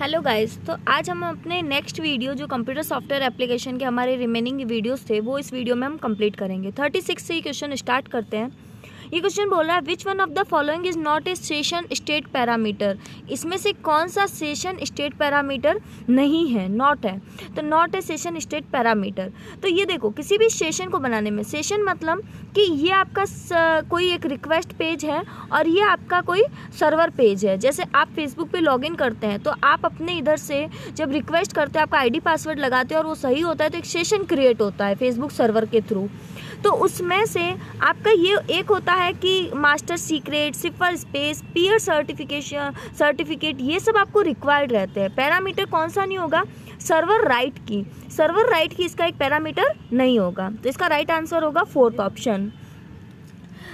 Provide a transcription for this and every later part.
Hello guys, तो आज हम अपने नेक्स्ट वीडियो जो कंप्यूटर सॉफ्टवेयर एप्लीकेशन के हमारे रिमेनिंग वीडियोस थे वो इस वीडियो में हम कंप्लीट करेंगे। 36 से ये क्वेश्चन स्टार्ट करते हैं। ये क्वेश्चन बोल रहा है which one of the following is not A session state parameter. इसमें से कौन सा सेशन स्टेट पैरामीटर नहीं है, नॉट है, तो not A session state parameter. तो ये देखो, किसी भी सेशन को बनाने में, सेशन मतलब कि ये आपका कोई एक रिक्वेस्ट पेज है और ये आपका कोई सर्वर पेज है। जैसे आप फेसबुक पे लॉगिन करते हैं तो आप अपने इधर से जब रिक्वेस्ट करते हैं, आपका आईडी पासवर्ड लगाते हैं और वो सही होता है तो एक सेशन क्रिएट होता है फेसबुक सर्वर के थ्रू। तो उसमें से आपका ये एक होता है कि मास्टर सीक्रेट, सिफर स्पेस, पीयर सर्टिफिकेट, ये सब आपको रिक्वायर्ड रहते हैं। पैरामीटर कौन सा नहीं होगा? सर्वर राइट की। सर्वर राइट की इसका एक पैरामीटर नहीं होगा, तो इसका राइट आंसर होगा फोर्थ ऑप्शन।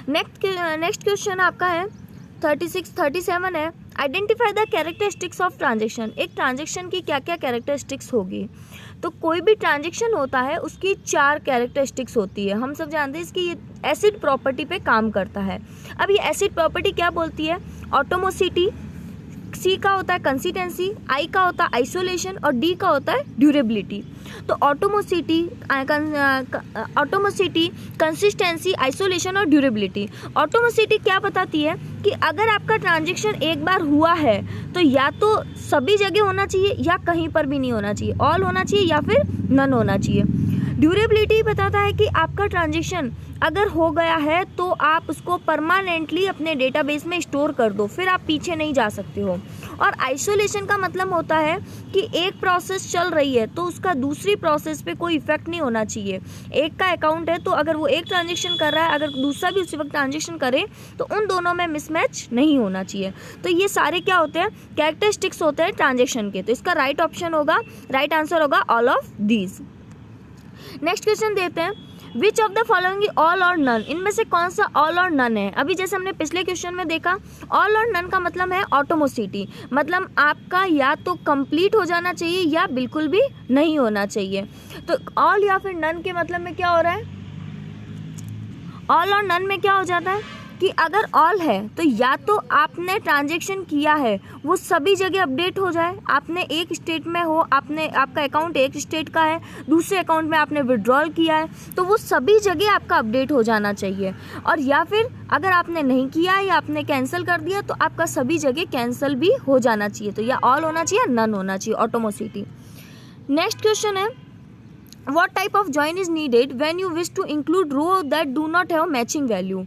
नेक्स्ट क्वेश्चन आपका है 37 है, identify the characteristics of transaction. एक ट्रांजेक्शन की क्या क्या कैरेक्टरिस्टिक्स होगी? तो कोई भी ट्रांजेक्शन होता है उसकी 4 कैरेक्टरिस्टिक्स होती है। हम सब जानते हैं इसकी ये एसिड प्रॉपर्टी पे काम करता है। अब ये एसिड प्रॉपर्टी क्या बोलती है? ऑटोमोसिटी, सी का होता है कंसिस्टेंसी, आई का होता है आइसोलेशन और डी का होता है ड्यूरेबिलिटी। तो ऑटोमोसिटी, कंसिस्टेंसी, आइसोलेशन और ड्यूरेबिलिटी। ऑटोमोसिटी क्या बताती है कि अगर आपका ट्रांजेक्शन एक बार हुआ है तो या तो सभी जगह होना चाहिए या कहीं पर भी नहीं होना चाहिए, ऑल होना चाहिए या फिर नन होना चाहिए। ड्यूरेबिलिटी बताता है कि आपका ट्रांजेक्शन अगर हो गया है तो आप उसको परमानेंटली अपने डेटाबेस में स्टोर कर दो, फिर आप पीछे नहीं जा सकते हो। और आइसोलेशन का मतलब होता है कि एक प्रोसेस चल रही है तो उसका दूसरी प्रोसेस पे कोई इफेक्ट नहीं होना चाहिए। एक का अकाउंट है तो अगर वो एक ट्रांजेक्शन कर रहा है, अगर दूसरा भी उसी वक्त ट्रांजेक्शन करे तो उन दोनों में मिसमैच नहीं होना चाहिए। तो ये सारे क्या होते हैं? कैरेक्टरिस्टिक्स होते हैं ट्रांजेक्शन के। तो इसका राइट ऑप्शन होगा, राइट आंसर होगा all of these. Next question देते हैं, विच ऑफ द फॉलोइंग ऑल और नन। इनमें से कौन सा ऑल और नन है? अभी जैसे हमने पिछले क्वेश्चन में देखा, ऑल और नन का मतलब है ऑटोमोसिटी, मतलब आपका या तो कंप्लीट हो जाना चाहिए या बिल्कुल भी नहीं होना चाहिए। तो ऑल या फिर नन के मतलब में क्या हो रहा है? ऑल और नन में क्या हो जाता है कि अगर ऑल है तो या तो आपने ट्रांजेक्शन किया है वो सभी जगह अपडेट हो जाए, आपने एक स्टेट में हो, आपका अकाउंट एक स्टेट का है, दूसरे अकाउंट में आपने विड्रॉल किया है तो वो सभी जगह आपका अपडेट हो जाना चाहिए। और या फिर अगर आपने नहीं किया या आपने कैंसिल कर दिया तो आपका सभी जगह कैंसिल भी हो जाना चाहिए। तो या ऑल होना चाहिए या नन होना चाहिए, ऑटोमोसिटी। नेक्स्ट क्वेश्चन है, what type of join is needed when you wish to include row that do not have matching value।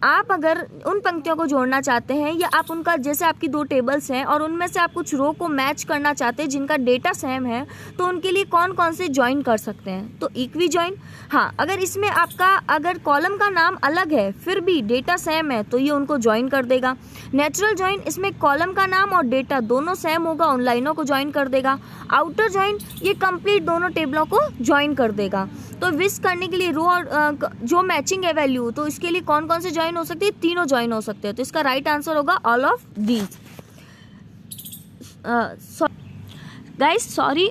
आप अगर उन पंक्तियों को जोड़ना चाहते हैं या आप उनका, जैसे आपकी 2 टेबल्स हैं और उनमें से आप कुछ रो को मैच करना चाहते हैं जिनका डेटा सेम है, तो उनके लिए कौन कौन से ज्वाइन कर सकते हैं? तो इक्वी ज्वाइन। हाँ, अगर इसमें आपका अगर कॉलम का नाम अलग है फिर भी डेटा सेम है तो ये उनको ज्वाइन कर देगा। नेचुरल ज्वाइन, इसमें कॉलम का नाम और डेटा दोनों सेम होगा, उन लाइनों को ज्वाइन कर देगा। आउटर ज्वाइन, ये कंप्लीट दोनों टेबलों को ज्वाइन कर देगा। तो विश करने के लिए रो और जो मैचिंग है वैल्यू, तो इसके लिए कौन कौन से ज्वाइन हो सकते हैं? तीनों ज्वाइन हो सकते हैं। तो इसका राइट आंसर होगा all of these. Guys sorry,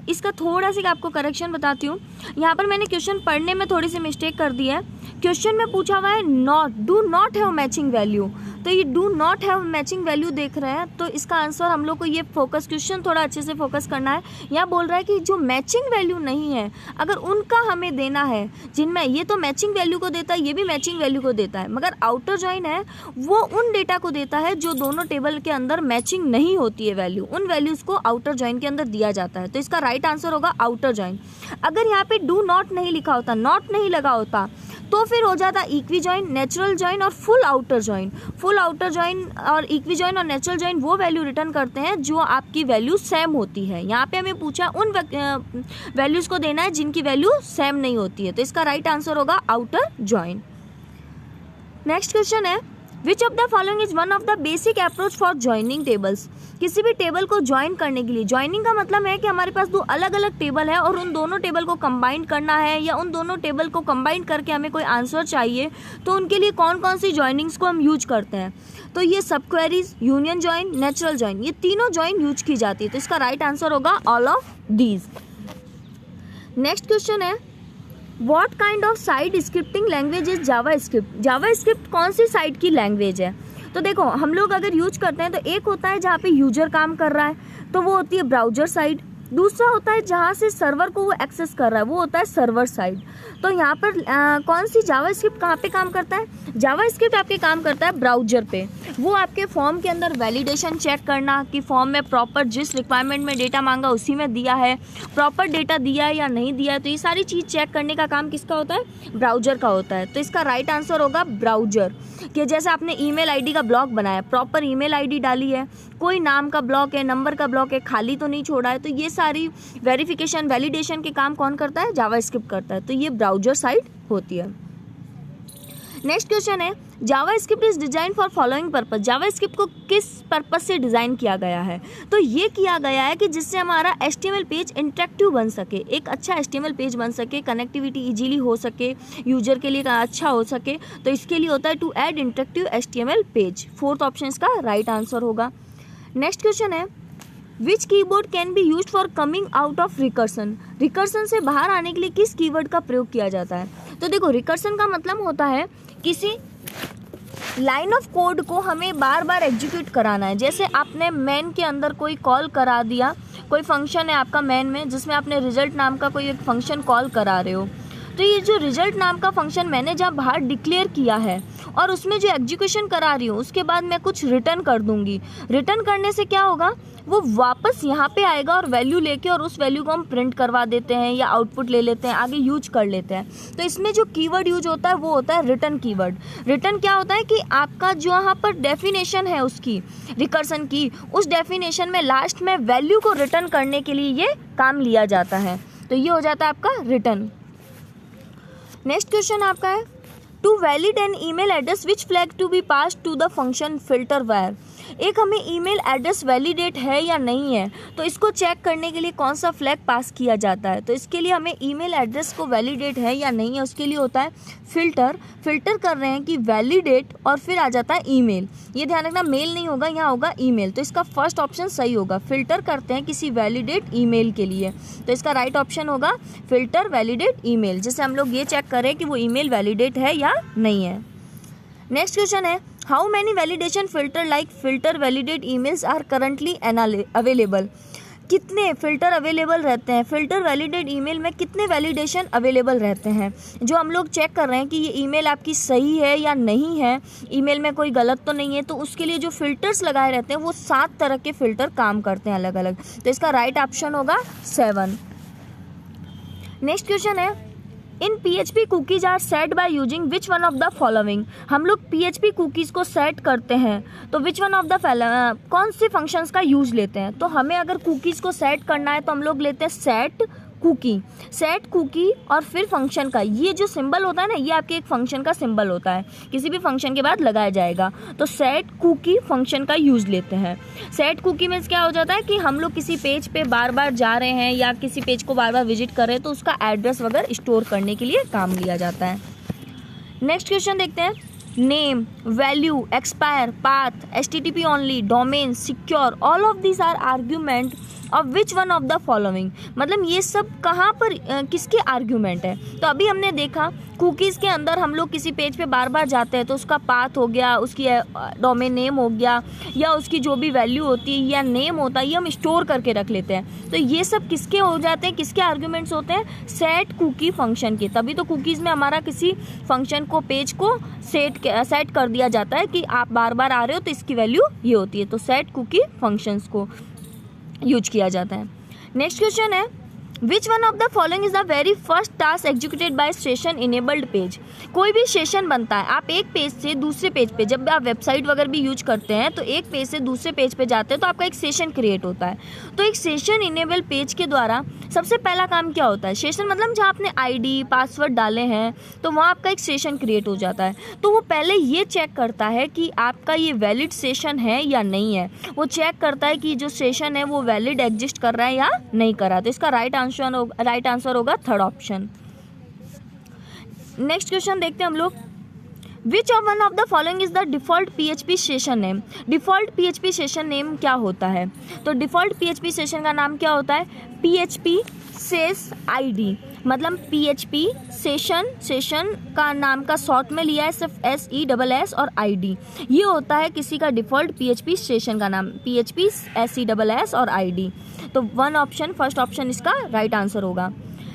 इसका थोड़ा सा आपको करेक्शन बताती हूँ। यहाँ पर मैंने क्वेश्चन पढ़ने में थोड़ी सी मिस्टेक कर दी है। क्वेश्चन में पूछा हुआ है not, do not have matching value, तो ये do not have matching value देख रहे हैं तो इसका आंसर हम लोग को ये फोकस, क्वेश्चन थोड़ा अच्छे से फोकस करना है। यहाँ बोल रहा है कि जो मैचिंग वैल्यू नहीं है अगर उनका हमें देना है, जिनमें ये तो मैचिंग वैल्यू को देता है, ये भी मैचिंग वैल्यू को देता है, मगर आउटर ज्वाइन है वो उन डेटा को देता है जो दोनों टेबल के अंदर मैचिंग नहीं होती है वैल्यू, उन वैल्यूज़ को आउटर ज्वाइन के अंदर दिया जाता है। तो इसका राइट आंसर होगा आउटर ज्वाइन। अगर यहाँ पे डू नॉट नहीं लिखा होता, नॉट नहीं लगा होता, तो फिर हो जाता इक्वी ज्वाइन, नेचुरल ज्वाइन और full outer join. Full outer join और इक्वी ज्वाइन और नेचुरल ज्वाइन वो वैल्यू रिटर्न करते हैं जो आपकी वैल्यू सेम होती है। यहाँ पे हमें पूछा उन वैल्यूज़ को देना है जिनकी वैल्यू सेम नहीं होती है, तो इसका राइट आंसर होगा आउटर ज्वाइन। नेक्स्ट क्वेश्चन है, which of the following is one of the basic approach for joining tables. किसी भी टेबल को ज्वाइन करने के लिए, ज्वाइनिंग का मतलब है कि हमारे पास 2 अलग अलग टेबल है और उन दोनों टेबल को कंबाइन करना है या उन दोनों टेबल को कंबाइन करके हमें कोई आंसर चाहिए, तो उनके लिए कौन कौन सी ज्वाइनिंग्स को हम यूज करते हैं? तो ये सब queries, union join, natural join, ये तीनों ज्वाइन यूज की जाती है। तो इसका राइट आंसर होगा all of these. Next question है, what kind of site scripting language is JavaScript. JavaScript कौन सी साइट की लैंग्वेज है? तो देखो हम लोग अगर यूज करते हैं तो एक होता है जहाँ पे यूजर काम कर रहा है तो वो होती है ब्राउजर साइड, दूसरा होता है जहाँ से सर्वर को वो एक्सेस कर रहा है वो होता है सर्वर साइड। तो यहाँ पर कौन सी जावास्क्रिप्ट कहाँ पे काम करता है? जावास्क्रिप्ट आपके काम करता है ब्राउजर पे। वो आपके फॉर्म के अंदर वैलिडेशन चेक करना कि फॉर्म में प्रॉपर जिस रिक्वायरमेंट में डेटा मांगा उसी में दिया है, प्रॉपर डेटा दिया है या नहीं दिया है, तो ये सारी चीज़ चेक करने का काम किसका होता है? ब्राउजर का होता है। तो इसका राइट आंसर होगा ब्राउजर। कि जैसे आपने ईमेल आईडी का ब्लॉक बनाया, प्रॉपर ईमेल आईडी डाली है, कोई नाम का ब्लॉक है, नंबर का ब्लॉक है, खाली तो नहीं छोड़ा है, तो ये सारी वेरिफिकेशन वैलिडेशन के काम कौन करता है? जावास्क्रिप्ट करता है। तो ये ब्राउजर साइड होती है। नेक्स्ट क्वेश्चन है, JavaScript is design for following purpose. JavaScript को किस पर्पस से डिज़ाइन किया गया है? तो ये किया गया है कि जिससे हमारा HTML पेज इंटरेक्टिव बन सके, एक अच्छा HTML पेज बन सके, कनेक्टिविटी इजीली हो सके, यूजर के लिए अच्छा हो सके। तो इसके लिए होता है to add interactive HTML page. Fourth option इसका राइट आंसर होगा। नेक्स्ट क्वेश्चन है, which keyword can be used for coming out of recursion. Recursion से बाहर आने के लिए किस कीवर्ड का प्रयोग किया जाता है? तो देखो रिकर्सन का मतलब होता है किसी लाइन ऑफ कोड को हमें बार बार एग्जीक्यूट कराना है। जैसे आपने मेन के अंदर कोई कॉल करा दिया, कोई फंक्शन है आपका मेन में जिसमें आपने रिजल्ट नाम का कोई एक फंक्शन कॉल करा रहे हो, तो ये जो रिजल्ट नाम का फंक्शन मैंने जहाँ बाहर डिक्लेयर किया है और उसमें जो एग्जीक्यूशन करा रही हूँ उसके बाद मैं कुछ रिटर्न कर दूंगी। रिटर्न करने से क्या होगा, वो वापस यहाँ पे आएगा और वैल्यू लेके और उस वैल्यू को हम प्रिंट करवा देते हैं या आउटपुट ले लेते हैं, आगे यूज कर लेते हैं। तो इसमें जो कीवर्ड यूज होता है वो होता है रिटर्न कीवर्ड। रिटर्न क्या होता है कि आपका जो यहाँ पर डेफिनेशन है उसकी रिकर्सन की, उस डेफिनेशन में लास्ट में वैल्यू को रिटर्न करने के लिए ये काम लिया जाता है। तो ये हो जाता है आपका रिटर्न। नेक्स्ट क्वेश्चन आपका है, to valid an email address which flag to be pass to the function filter var. एक हमें ईमेल एड्रेस वैलिडेट है या नहीं है, तो इसको चेक करने के लिए कौन सा फ्लैग पास किया जाता है? तो इसके लिए हमें ईमेल एड्रेस को वैलिडेट है या नहीं है उसके लिए होता है फिल्टर। फिल्टर कर रहे हैं कि वैलिडेट और फिर आ जाता है ईमेल। ये ध्यान रखना मेल नहीं होगा, यहाँ होगा ईमेल। तो इसका फर्स्ट ऑप्शन सही होगा, फिल्टर करते हैं किसी वैलिडेट ईमेल के लिए। तो इसका राइट ऑप्शन होगा फिल्टर वैलिडेट ईमेल, जिससे हम लोग ये चेक करें कि वो ईमेल वैलिडेट है या नहीं है। नेक्स्ट क्वेश्चन है, how many validation filter like filter validate emails are currently available. कितने फिल्टर अवेलेबल रहते हैं? फिल्टर वैलिडेट ईमेल में कितने वैलिडेशन अवेलेबल रहते हैं जो हम लोग चेक कर रहे हैं कि ये ईमेल आपकी सही है या नहीं है, ईमेल में कोई गलत तो नहीं है। तो उसके लिए जो फिल्टर्स लगाए रहते हैं वो 7 तरह के फिल्टर काम करते हैं अलग अलग। तो इसका राइट ऑप्शन होगा 7। नेक्स्ट क्वेश्चन है, in PHP cookies are set by using which one of the following. हम लोग PHP कुकीज़ को सेट करते हैं तो विच वन ऑफ द कौन से फंक्शंस का यूज लेते हैं? तो हमें अगर कुकीज़ को सेट करना है तो हम लोग लेते हैं सेट कुकी और फिर फंक्शन का ये जो सिंबल होता है ना, ये आपके एक फंक्शन का सिंबल होता है, किसी भी फंक्शन के बाद लगाया जाएगा। तो सेट कुकी फंक्शन का यूज लेते हैं। सेट कुकी में क्या हो जाता है कि हम लोग किसी पेज पे बार बार जा रहे हैं या किसी पेज को बार बार विजिट कर रहे हैं तो उसका एड्रेस वगैरह स्टोर करने के लिए काम लिया जाता है। नेक्स्ट क्वेश्चन देखते हैं, name, value, expire, path, HTTP only, domain, secure, all of this are argument of which one of the following. मतलब ये सब कहाँ पर किसके आर्ग्यूमेंट है? तो अभी हमने देखा कुकीज़ के अंदर हम लोग किसी पेज पे बार बार जाते हैं तो उसका पाथ हो गया, उसकी डोमेन नेम हो गया, या उसकी जो भी वैल्यू होती है या नेम होता है ये हम स्टोर करके रख लेते हैं। तो ये सब किसके हो जाते हैं, किसके आर्ग्यूमेंट्स होते हैं? सेट कुकी फंक्शन के। तभी तो कुकीज़ में हमारा किसी फंक्शन को पेज को सेट कर दिया जाता है कि आप बार बार आ रहे हो तो इसकी वैल्यू ये होती है। तो सेट कुकी फंक्शंस को यूज किया जाता है। नेक्स्ट क्वेश्चन है, which one of the following is the very first task executed by session enabled page. कोई भी सेशन बनता है, आप एक पेज से दूसरे पेज पे, जब आप वेबसाइट वगैरह भी यूज करते हैं तो एक पेज से दूसरे पेज पे जाते हैं तो आपका एक सेशन क्रिएट होता है। तो एक सेशन इनेबल पेज के द्वारा सबसे पहला काम क्या होता है? सेशन मतलब जहाँ आपने ID पासवर्ड डाले हैं तो वहाँ आपका एक सेशन क्रिएट हो जाता है। तो वो पहले ये चेक करता है कि आपका ये वैलिड सेशन है या नहीं है। वो चेक करता है कि जो सेशन है वो वैलिड एग्जिस्ट कर रहा है या नहीं कर रहा। तो इसका राइट आंसर होगा थर्ड ऑप्शन। नेक्स्ट क्वेश्चन देखते हैं हम लोग, which of one of the following is the default PHP session name. Default PHP session name क्या होता है? तो डिफॉल्ट PHP सेशन का नाम क्या होता है? PHP sess ID। मतलब PHP सेशन का नाम का शॉर्ट में लिया है सिर्फ SESS और ID। ये होता है किसी का डिफ़ॉल्ट PHP सेशन का नाम, PHP SESS और ID। तो फर्स्ट ऑप्शन इसका राइट आंसर होगा।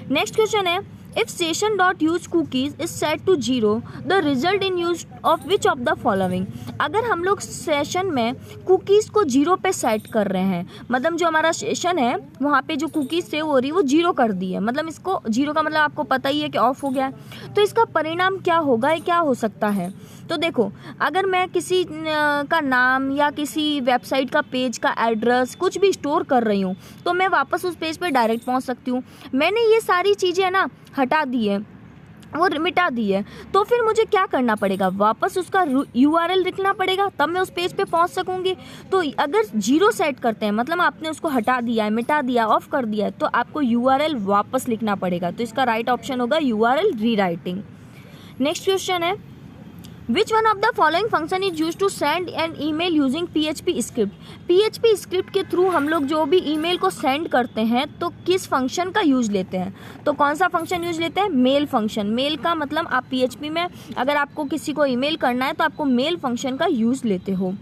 नेक्स्ट क्वेश्चन है, if session dot use cookies is set to 0 the result in use of which of the following. अगर हम लोग सेशन में कुकीज़ को 0 पे सेट कर रहे हैं, मतलब जो हमारा सेशन है वहाँ पे जो कुकीज़ सेव हो रही है वो 0 कर दी है, मतलब इसको 0 का मतलब आपको पता ही है कि ऑफ हो गया है। तो इसका परिणाम क्या होगा, ये क्या हो सकता है? तो देखो, अगर मैं किसी का नाम या किसी वेबसाइट का पेज का एड्रेस कुछ भी स्टोर कर रही हूँ तो मैं वापस उस पेज पे डायरेक्ट पहुँच सकती हूँ। मैंने ये सारी चीज़ें ना हटा दी है और मिटा दी है, तो फिर मुझे क्या करना पड़ेगा, वापस उसका URL लिखना पड़ेगा, तब मैं उस पेज पे पहुंच सकूंगी। तो अगर 0 सेट करते हैं मतलब आपने उसको हटा दिया है, मिटा दिया, ऑफ कर दिया है, तो आपको URL वापस लिखना पड़ेगा। तो इसका राइट ऑप्शन होगा URL रीराइटिंग। नेक्स्ट क्वेश्चन है, Which one of the following function is used to send an email using PHP script? PHP script के थ्रू हम लोग जो भी ईमेल को सेंड करते हैं तो किस फंक्शन का यूज लेते हैं? तो कौन सा फंक्शन यूज लेते हैं? Mail function. मेल का मतलब आप PHP में अगर आपको किसी को ईमेल करना है तो आपको मेल फंक्शन का यूज लेते हो।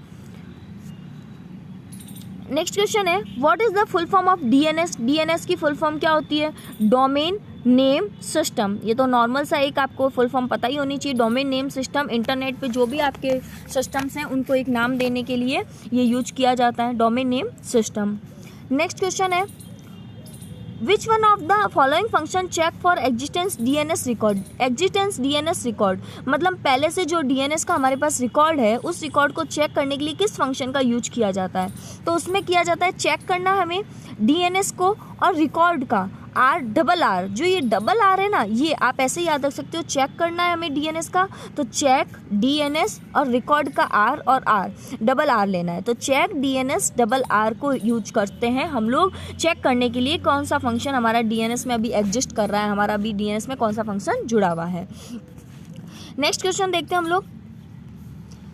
नेक्स्ट क्वेश्चन है, what is the full form of DNS? DNS की फुल फॉर्म क्या होती है? Domain name system. ये तो नॉर्मल सा एक आपको फुल फॉर्म पता ही होनी चाहिए। डोमेन नेम सिस्टम, इंटरनेट पे जो भी आपके सिस्टम्स हैं उनको एक नाम देने के लिए ये यूज किया जाता है, domain name system. Next question है, which one of the following function check for existence DNS record? Existence DNS record मतलब पहले से जो DNS का हमारे पास रिकॉर्ड है उस रिकॉर्ड को चेक करने के लिए किस फंक्शन का यूज किया जाता है? तो उसमें किया जाता है चेक करना हमें DNS को और रिकॉर्ड का RRR, जो ये डबल R है ना, ये आप ऐसे याद रख सकते हो। चेक करना है हमें DNS का, तो चेक DNS और रिकॉर्ड का R और R डबल R लेना है। तो चेक DNS डबल R को यूज करते हैं हम लोग चेक करने के लिए कौन सा फंक्शन हमारा DNS में अभी एग्जिस्ट कर रहा है, हमारा अभी DNS में कौन सा फंक्शन जुड़ा हुआ है। नेक्स्ट क्वेश्चन देखते हैं हम लोग,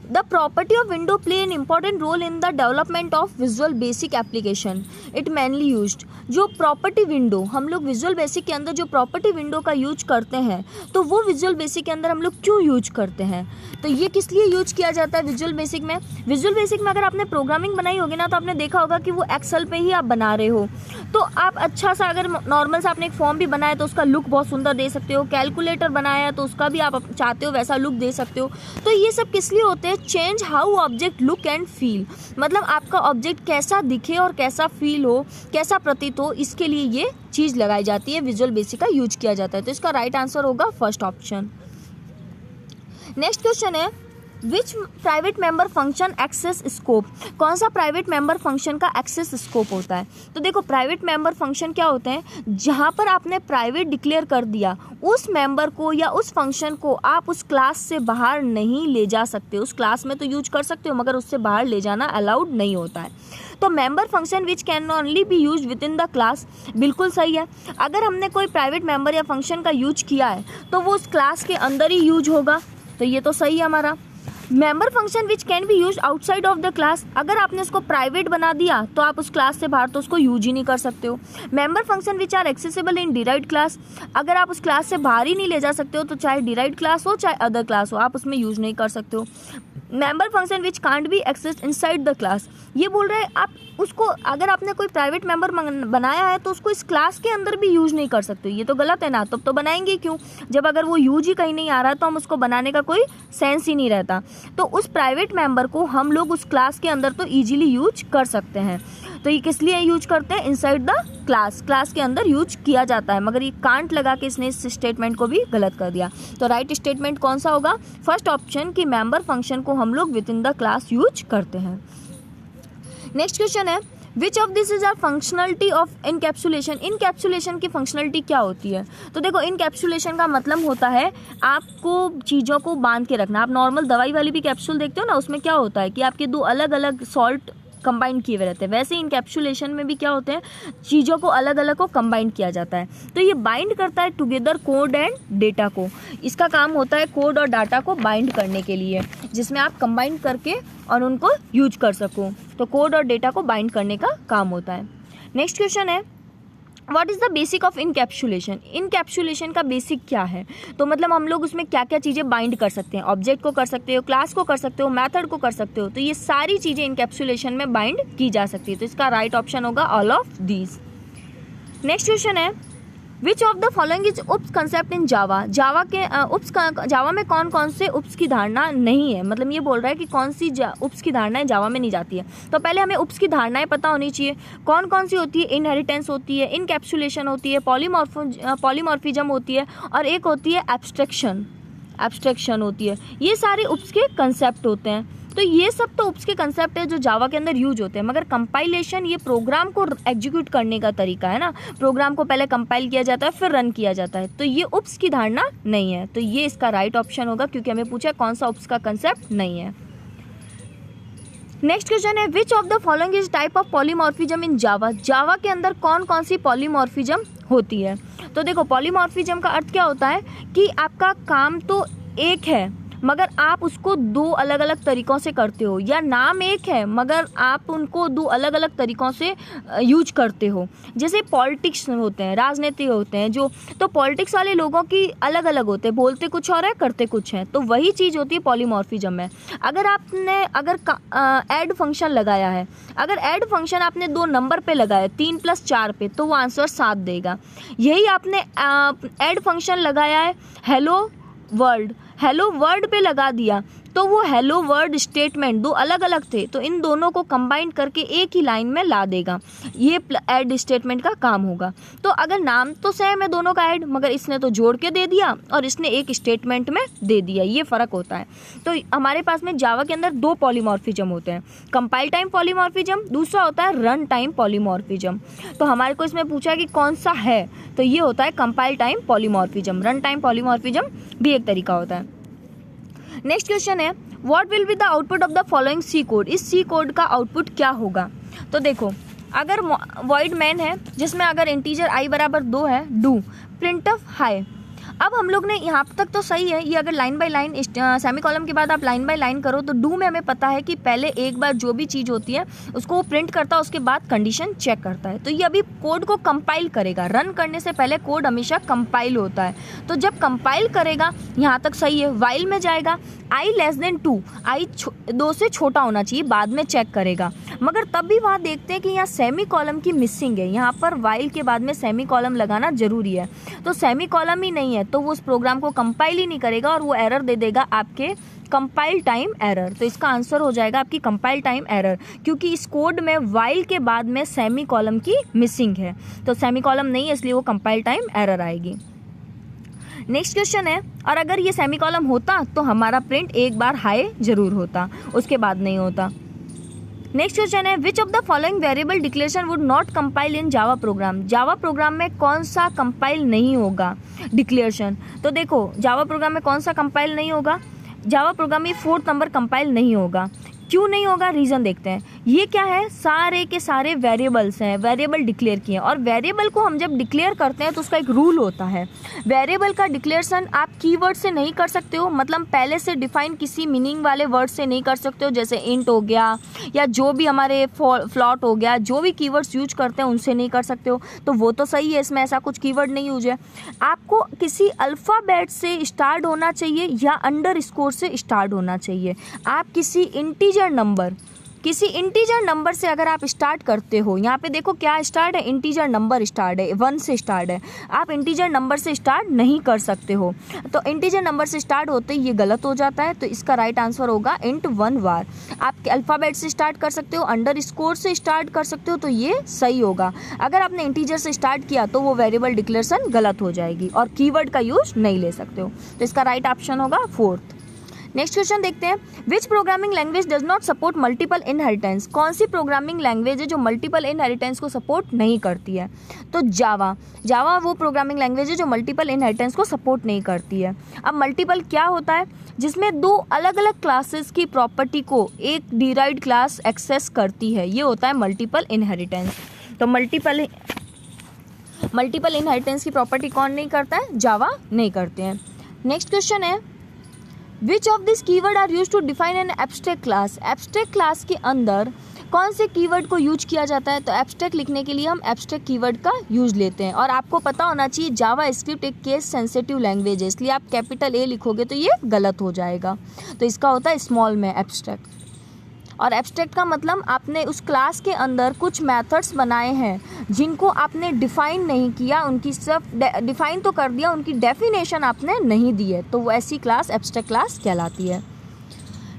The property of window play an important role in the development of Visual Basic application. It mainly used. जो प्रॉपर्टी विंडो हम लोग विजुअल बेसिक के अंदर जो प्रॉपर्टी विंडो का यूज करते हैं तो वो विजुअल बेसिक के अंदर हम लोग क्यों यूज करते हैं? तो ये किस लिए यूज किया जाता है विजुअल बेसिक में? विजुअल बेसिक में अगर आपने प्रोग्रामिंग बनाई होगी ना तो आपने देखा होगा कि वो एक्सेल पे ही आप बना रहे हो, तो आप अच्छा सा अगर नॉर्मल सा आपने एक फॉर्म भी बनाया तो उसका लुक बहुत सुंदर दे सकते हो, कैलकुलेटर बनाया है तो उसका भी आप चाहते हो वैसा लुक दे सकते हो। तो ये सब किस लिए होते हैं? Change how object look and feel, मतलब आपका ऑब्जेक्ट कैसा दिखे और कैसा फील हो, कैसा प्रतीत हो, इसके लिए ये चीज़ लगाई जाती है, विजुअल बेसिक का यूज किया जाता है। तो इसका राइट आंसर होगा फर्स्ट ऑप्शन। नेक्स्ट क्वेश्चन है, which private member function access scope? कौन सा प्राइवेट मेंबर फंक्शन का एक्सेस स्कोप होता है? तो देखो, प्राइवेट मेंबर फंक्शन क्या होते हैं, जहाँ पर आपने प्राइवेट डिक्लेयर कर दिया उस मेंबर को या उस फंक्शन को आप उस क्लास से बाहर नहीं ले जा सकते। उस क्लास में तो यूज कर सकते हो मगर उससे बाहर ले जाना अलाउड नहीं होता है। तो member function which can only B use with in the class, बिल्कुल सही है। अगर हमने कोई प्राइवेट मेंबर या फंक्शन का यूज किया है तो वो उस क्लास के अंदर ही यूज होगा, तो ये तो सही है हमारा। Member function which can be use outside of the class, अगर आपने उसको प्राइवेट बना दिया तो आप उस क्लास से बाहर तो उसको यूज ही नहीं कर सकते हो। Member function which are accessible in derived class, अगर आप उस क्लास से बाहर ही नहीं ले जा सकते हो तो चाहे डिराइव्ड क्लास हो चाहे अदर क्लास हो आप उसमें यूज नहीं कर सकते हो। Member function which can't be accessed inside the class, ये बोल रहे हैं आप उसको अगर आपने कोई प्राइवेट मेंबर बनाया है तो उसको इस क्लास के अंदर भी यूज नहीं कर सकते। ये तो गलत है ना, तब तो बनाएंगे क्यों? जब अगर वो यूज ही कहीं नहीं आ रहा है तो हम उसको बनाने का कोई सेंस ही नहीं रहता। तो उस प्राइवेट मेंबर को हम लोग उस क्लास के अंदर तो ईजिली यूज कर सकते हैं। तो ये किस लिए यूज करते हैं? इनसाइड द क्लास, क्लास के अंदर यूज किया जाता है, मगर ये कांट लगा के इसने इस स्टेटमेंट को भी गलत कर दिया। तो राइट स्टेटमेंट कौन सा होगा? फर्स्ट ऑप्शन कि मेंबर फंक्शन को हम लोग within the class use करते हैं। नेक्स्ट क्वेश्चन है, which of this is are functionality of encapsulation? Encapsulation की फंक्शनलिटी क्या होती है? तो देखो, इनकैप्सुलेशन का मतलब होता है आपको चीज़ों को बांध के रखना। आप नॉर्मल दवाई वाली भी कैप्सूल देखते हो ना, उसमें क्या होता है कि आपके दो अलग अलग सॉल्ट कंबाइन किए हुए रहते हैं, वैसे इनकैप्सुलेशन में भी क्या होते हैं, चीज़ों को अलग अलग को कंबाइन किया जाता है। तो ये बाइंड करता है टुगेदर कोड एंड डेटा को, इसका काम होता है कोड और डाटा को बाइंड करने के लिए, जिसमें आप कंबाइन करके और उनको यूज कर सको। तो कोड और डेटा को बाइंड करने का काम होता है। नेक्स्ट क्वेश्चन है, what is the basic of encapsulation, encapsulation का बेसिक क्या है, तो मतलब हम लोग उसमें क्या क्या चीज़ें बाइंड कर सकते हैं, ऑब्जेक्ट को कर सकते हो, क्लास को कर सकते हो, मेथड को कर सकते हो, तो ये सारी चीज़ें इनकैप्सुलेशन में बाइंड की जा सकती है, तो इसका राइट ऑप्शन होगा all of these. Next question है which of the following is OOPs concept in Java, Java में कौन कौन से उप्स की धारणा नहीं है, मतलब ये बोल रहा है कि कौन सी उप्स की धारणाएं जावा में नहीं जाती है। तो पहले हमें उप्स की धारणाएं पता होनी चाहिए, कौन कौन सी होती है, इनहेरिटेंस होती है, इनकैप्सुलेशन होती है, पॉलीमॉर्फिज्म होती है, और एक होती है एब्स्ट्रैक्शन होती है। ये सारे उप्स के कंसेप्ट होते हैं। तो ये सब तो उप्स के कंसेप्ट है जो जावा के अंदर यूज होते हैं, मगर कंपाइलेशन ये प्रोग्राम को एग्जीक्यूट करने का तरीका है ना, प्रोग्राम को पहले कंपाइल किया जाता है फिर रन किया जाता है, तो ये उप्स की धारणा नहीं है, तो ये इसका राइट ऑप्शन होगा, क्योंकि हमें पूछा कौन सा उप्स का कंसेप्ट नहीं है। नेक्स्ट क्वेश्चन है which of the following is type of polymorphism in Java, Java के अंदर कौन कौन सी पॉलीमॉर्फिज्म होती है। तो देखो पॉलीमॉर्फिज्म का अर्थ क्या होता है कि आपका काम तो एक है मगर आप उसको दो अलग अलग तरीक़ों से करते हो, या नाम एक है मगर आप उनको दो अलग अलग तरीक़ों से यूज करते हो। जैसे पॉलिटिक्स होते हैं, राजनीति होते हैं जो, तो पॉलिटिक्स वाले लोगों की अलग अलग होते हैं, बोलते कुछ और है करते कुछ है, तो वही चीज़ होती है पॉलीमॉर्फिज्म में। अगर ऐड फंक्शन लगाया है, अगर ऐड फंक्शन आपने दो नंबर पे लगाया 3 + 4 पे, तो वो आंसर 7 देगा। यही आपने ऐड फंक्शन लगाया है हेलो वर्ड पे लगा दिया, तो वो हेलो वर्ड स्टेटमेंट दो अलग अलग थे, तो इन दोनों को कंबाइन करके एक ही लाइन में ला देगा, ये ऐड स्टेटमेंट का काम होगा। तो अगर नाम तो सेम है दोनों का ऐड, मगर इसने तो जोड़ के दे दिया और इसने एक स्टेटमेंट में दे दिया, ये फ़र्क होता है। तो हमारे पास में जावा के अंदर दो पॉलीमॉर्फिज्म होते हैं, कंपाइल टाइम पॉलीमॉर्फिज्म, दूसरा होता है रन टाइम पॉलीमॉर्फिज्म। तो हमारे को इसमें पूछा है कि कौन सा है, तो ये होता है compile time polymorphism. Run time polymorphism भी एक तरीका होता है। नेक्स्ट क्वेश्चन है what will be the output of the following C code, इस सी कोड का आउटपुट क्या होगा। तो देखो अगर वॉइड मैन है जिसमें अगर इंटीजर i = 2 है, डू printf हाई। अब हम लोग ने यहाँ तक तो सही है, ये अगर line by line semi column के बाद आप लाइन बाय लाइन करो, तो डू में हमें पता है कि पहले एक बार जो भी चीज़ होती है उसको वो प्रिंट करता है, उसके बाद कंडीशन चेक करता है। तो ये अभी कोड को कंपाइल करेगा, रन करने से पहले कोड हमेशा कंपाइल होता है। तो जब कंपाइल करेगा यहाँ तक सही है, वाइल में जाएगा i < 2, i 2 से छोटा होना चाहिए, बाद में चेक करेगा। मगर तब भी वहाँ देखते हैं कि यहाँ सेमी कॉलम की मिसिंग है, यहाँ पर वाइल के बाद में सेमी कॉलम लगाना जरूरी है, तो सेमी कॉलम ही नहीं है तो वो उस प्रोग्राम को कंपाइल ही नहीं करेगा और वो एरर दे देगा आपके कंपाइल टाइम एरर। तो इसका आंसर हो जाएगा आपकी कंपाइल टाइम एरर, क्योंकि इस कोड में वाइल के बाद में सेमी कॉलम की मिसिंग है, तो सेमी कॉलम नहीं है इसलिए वो कंपाइल टाइम एरर आएगी। नेक्स्ट क्वेश्चन है, और अगर ये सेमी कॉलम होता तो हमारा प्रिंट एक बार हाई जरूर होता, उसके बाद नहीं होता। नेक्स्ट क्वेश्चन है which of the following variable declaration would not compile in Java program, Java program में कौन सा कंपाइल नहीं होगा डिक्लेरेशन। तो देखो जावा प्रोग्राम में कौन सा कंपाइल नहीं होगा, जावा प्रोग्राम में 4th नंबर कंपाइल नहीं होगा। क्यों नहीं होगा, रीज़न देखते हैं। ये क्या है, सारे के सारे वेरिएबल्स हैं, वेरिएबल डिक्लेयर किए, और वेरिएबल को हम जब डिक्लेयर करते हैं तो उसका एक रूल होता है। वेरिएबल का डिक्लेरेशन आप कीवर्ड से नहीं कर सकते हो, मतलब पहले से डिफाइन किसी मीनिंग वाले वर्ड से नहीं कर सकते हो, जैसे इंट हो गया या जो भी हमारे फ्लॉट हो गया, जो भी कीवर्ड्स यूज करते हैं उनसे नहीं कर सकते हो। तो वो तो सही है, इसमें ऐसा कुछ कीवर्ड नहीं यूज है। आपको किसी अल्फ़ाबेट से स्टार्ट होना चाहिए या अंडरस्कोर से स्टार्ट होना चाहिए। आप किसी इंटीजर नंबर से अगर आप स्टार्ट करते हो, यहाँ पे देखो क्या स्टार्ट है, इंटीजर नंबर स्टार्ट है, 1 से स्टार्ट है, आप इंटीजर नंबर से स्टार्ट नहीं कर सकते हो। तो इंटीजर नंबर से स्टार्ट होते ही ये गलत हो जाता है, तो इसका राइट आंसर होगा int 1 var। आप अल्फ़ाबेट से स्टार्ट कर सकते हो, अंडरस्कोर से स्टार्ट कर सकते हो, तो ये सही होगा। अगर आपने इंटीजर से स्टार्ट किया तो वो वेरिएबल डिक्लेरेशन गलत हो जाएगी और कीवर्ड का यूज नहीं ले सकते हो, तो इसका राइट ऑप्शन होगा 4th। नेक्स्ट क्वेश्चन देखते हैं विच programming language does not support multiple inheritance, कौन सी प्रोग्रामिंग लैंग्वेज है जो मल्टीपल इनहेरिटेंस को सपोर्ट नहीं करती है। तो जावा वो प्रोग्रामिंग लैंग्वेज है जो मल्टीपल इनहेरिटेंस को सपोर्ट नहीं करती है। अब मल्टीपल क्या होता है, जिसमें दो अलग अलग क्लासेस की प्रॉपर्टी को एक डिराइव्ड क्लास एक्सेस करती है, ये होता है मल्टीपल इनहेरिटेंस। तो मल्टीपल इनहेरिटेंस की प्रॉपर्टी कौन नहीं करता है, जावा नहीं करते हैं। नेक्स्ट क्वेश्चन है which of this keyword are use to define an abstract class, abstract class के अंदर कौन से कीवर्ड को यूज किया जाता है, तो एब्स्ट्रैक्ट लिखने के लिए हम एब्स्ट्रैक्ट कीवर्ड का यूज लेते हैं। और आपको पता होना चाहिए जावा स्क्रिप्ट एक केस सेंसिटिव लैंग्वेज है, इसलिए आप कैपिटल ए लिखोगे तो ये गलत हो जाएगा, तो इसका होता है स्मॉल में एब्स्ट्रैक्ट। और एब्स्ट्रैक्ट का मतलब आपने उस क्लास के अंदर कुछ मेथड्स बनाए हैं जिनको आपने डिफ़ाइन नहीं किया, उनकी सिर्फ डिफ़ाइन तो कर दिया, उनकी डेफिनेशन आपने नहीं दी है, तो वो ऐसी क्लास एब्स्ट्रैक्ट क्लास कहलाती है।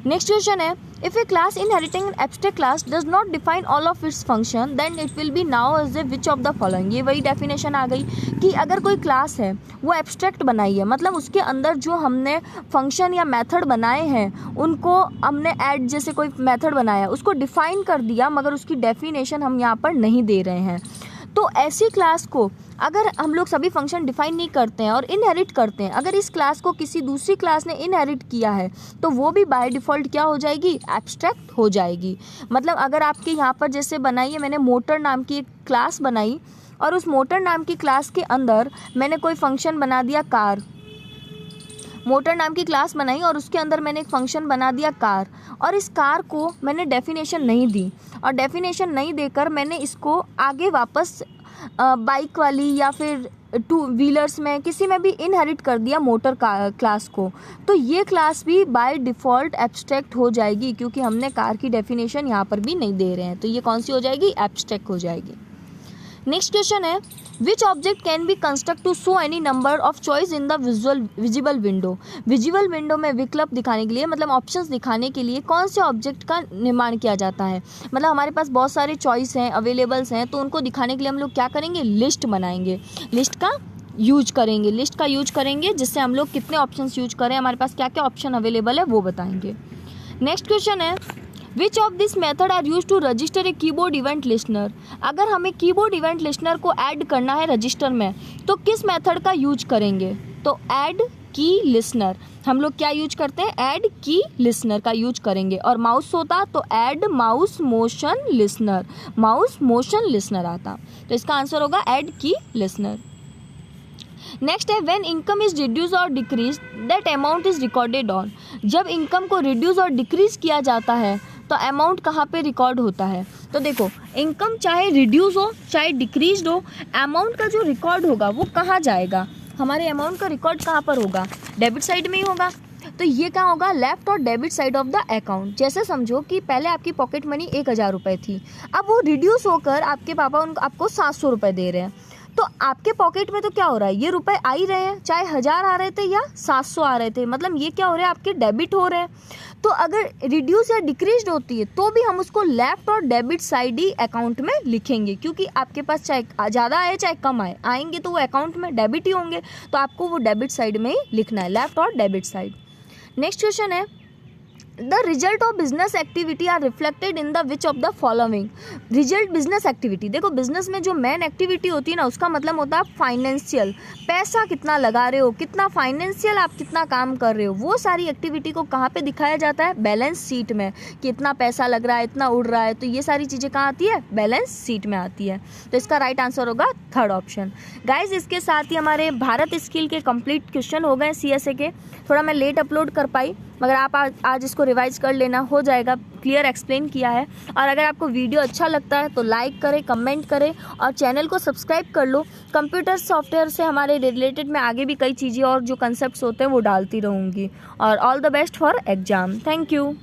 नेक्स्ट क्वेश्चन है, if a class inheriting an abstract class does not define all of its function then it will be known as a which of the following. ये वही डेफिनेशन आ गई कि अगर कोई class है वो एब्स्ट्रैक्ट बनाई है, मतलब उसके अंदर जो हमने फंक्शन या मेथड बनाए हैं उनको हमने ऐड जैसे कोई मेथड बनाया उसको डिफाइन कर दिया, मगर उसकी डेफिनेशन हम यहाँ पर नहीं दे रहे हैं, तो ऐसी क्लास को अगर हम लोग सभी फंक्शन डिफाइन नहीं करते हैं और इनहेरिट करते हैं, अगर इस क्लास को किसी दूसरी क्लास ने इनहेरिट किया है तो वो भी बाय डिफ़ॉल्ट क्या हो जाएगी, एब्स्ट्रैक्ट हो जाएगी। मतलब अगर आपके यहाँ पर जैसे बनाई है, मैंने मोटर नाम की एक क्लास बनाई और उस मोटर नाम की क्लास के अंदर मैंने कोई फंक्शन बना दिया कार, मोटर नाम की क्लास बनाई और उसके अंदर मैंने एक फंक्शन बना दिया कार, और इस कार को मैंने डेफिनेशन नहीं दी, और डेफिनेशन नहीं देकर मैंने इसको आगे वापस बाइक वाली या फिर टू व्हीलर्स में किसी में भी इनहेरिट कर दिया मोटर क्लास को, तो ये क्लास भी बाय डिफ़ॉल्ट एब्स्ट्रैक्ट हो जाएगी, क्योंकि हमने कार की डेफिनेशन यहाँ पर भी नहीं दे रहे हैं, तो ये कौन सी हो जाएगी, एब्स्ट्रैक्ट हो जाएगी। नेक्स्ट क्वेश्चन है, which object can be construct to show any number of choice in the visible window. Visible window में विकल्प दिखाने के लिए, मतलब ऑप्शंस दिखाने के लिए कौन से ऑब्जेक्ट का निर्माण किया जाता है। मतलब हमारे पास बहुत सारे चॉइस हैं, अवेलेबल्स हैं, तो उनको दिखाने के लिए हम लोग क्या करेंगे, लिस्ट बनाएंगे, लिस्ट का यूज करेंगे जिससे हम लोग कितने ऑप्शंस यूज करें, हमारे पास क्या क्या ऑप्शन अवेलेबल है वो बताएंगे। नेक्स्ट क्वेश्चन है, which of this method are use to register a keyboard event listener. अगर हमें कीबोर्ड इवेंट लिस्टनर को ऐड करना है रजिस्टर में तो किस मेथड का यूज करेंगे, तो ऐड की लिसनर, हम लोग क्या यूज करते हैं, ऐड की लिसनर का यूज करेंगे। और माउस होता तो add mouse motion listener, mouse motion listener आता, तो इसका आंसर होगा ऐड की लिसनर। नेक्स्ट है, व्हेन इनकम इज रिड्यूस और decrease that amount is recorded on. जब इनकम को रिड्यूस और डिक्रीज किया जाता है तो अमाउंट कहाँ पे रिकॉर्ड होता है, तो देखो इनकम चाहे रिड्यूस हो चाहे डिक्रीज हो, अमाउंट का जो रिकॉर्ड होगा वो कहाँ जाएगा, हमारे अमाउंट का रिकॉर्ड कहाँ पर होगा, डेबिट साइड में ही होगा। तो ये क्या होगा, लेफ्ट और debit side of the account. जैसे समझो कि पहले आपकी पॉकेट मनी 1000 रुपये थी, अब वो रिड्यूस होकर आपके पापा आपको 700 रुपये दे रहे हैं, तो आपके पॉकेट में तो क्या हो रहा है, ये रुपए आ ही रहे हैं, चाहे 1000 आ रहे थे या 700 आ रहे थे, मतलब ये क्या हो रहा है, आपके डेबिट हो रहे हैं। तो अगर रिड्यूस या डिक्रीज होती है तो भी हम उसको लेफ्ट और डेबिट साइड ही अकाउंट में लिखेंगे, क्योंकि आपके पास चाहे ज़्यादा आए चाहे कम आए, आएंगे तो वो अकाउंट में डेबिट ही होंगे, तो आपको वो डेबिट साइड में ही लिखना है, लेफ्ट और डेबिट साइड। नेक्स्ट क्वेश्चन है, the result of business activity are reflected in the which of the following. Result business activity, देखो बिजनेस में जो मेन एक्टिविटी होती है ना उसका मतलब होता है फाइनेंशियल, पैसा कितना लगा रहे हो, कितना फाइनेंशियल आप कितना काम कर रहे हो, वो सारी एक्टिविटी को कहाँ पे दिखाया जाता है, बैलेंस शीट में, कि इतना पैसा लग रहा है, इतना उड़ रहा है, तो ये सारी चीज़ें कहाँ आती है, बैलेंस शीट में आती है, तो इसका राइट आंसर होगा थर्ड ऑप्शन। गाइज इसके साथ ही हमारे भारत स्किल के कंप्लीट क्वेश्चन हो गए CSA के, थोड़ा मैं लेट अपलोड कर पाई, मगर आप आज इसको रिवाइज कर लेना, हो जाएगा, क्लियर एक्सप्लेन किया है। और अगर आपको वीडियो अच्छा लगता है तो लाइक करें, कमेंट करें और चैनल को सब्सक्राइब कर लो। कंप्यूटर सॉफ्टवेयर से हमारे रिलेटेड में आगे भी कई चीज़ें और जो कंसेप्ट्स होते हैं वो डालती रहूँगी। और all the best for exam. Thank you.